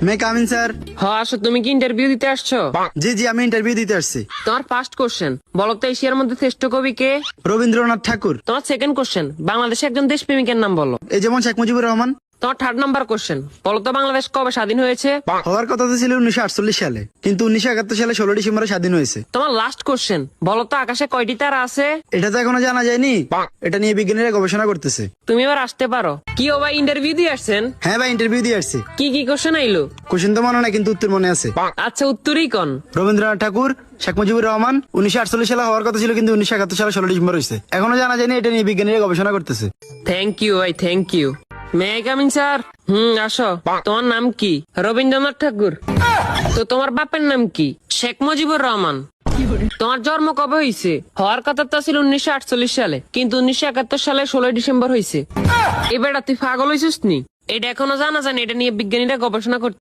মে come in sir. হ্যাঁ আসো, তুমি কি ইন্টারভিউ দিতে আসছো? জি জি, আমি ইন্টারভিউ দিতে আসছি। তোমার ফার্স্ট কোশ্চেন, বলো তো এশিয়ার মধ্যে শ্রেষ্ঠ কবি কে? রবীন্দ্রনাথ ঠাকুর। তোমার সেকেন্ড কোশ্চেন, বাংলাদেশে একজন দেশপ্রেমিকের নাম বলো। এই যেমন শেখ মুজিবুর রহমান। তোমার থার্ড নাম্বার কোশ্চেন, বলো তো বাংলাদেশ কবে স্বাধীন হয়েছে? হওয়ার কথা তো ছিল 1948 সালে, কিন্তু 1971 সালে 16 ডিসেম্বরে স্বাধীন হয়েছে। তোমার লাস্ট কোশ্চেন, বলো তো আকাশে কয়টি তারা আছে? এটা তো এখনো জানা যায়নি, এটা নিয়ে বিজ্ঞানীরা গবেষণা করতেছে। তুমি এবার আসতে পারো। কি ও ভাই, ইন্টারভিউ দিয়ে আসছেন? হ্যাঁ ভাই, ইন্টারভিউ দিয়ে আসছি। কি কি কোশ্চেন আইলো? কোশ্চেন তো মনে নাই, কিন্তু উত্তর মনে আছে। আচ্ছা উত্তরই কোন? রবীন্দ্রনাথ ঠাকুর, শেখ মুজিবুর রহমান। 1948 সালে হওয়ার কথা ছিল, কিন্তু 1971 সালে 16 ডিসেম্বর হয়েছে। এখনো জানা যায়নি, এটা নিয়ে বিজ্ঞানীরা গবেষণা করতেছে। থ্যাংক ইউ ভাই, thank you. May I coming sir? আসো। তোমার নাম কি? রবীন্দ্রনাথ ঠাকুর। তো তোমার বাপের নাম কি? শেখ মুজিবুর রহমান। তোমার জন্ম কবে হয়েছে? হওয়ার কথা তো ছিল 1948 সালে, কিন্তু 1971 সালে 16 ডিসেম্বর হয়েছে। এবার তুই পাগল হয়েছিস নি? এটা এখনো জানা যায় না, এটা নিয়ে বিজ্ঞানীরা গবেষণা করতে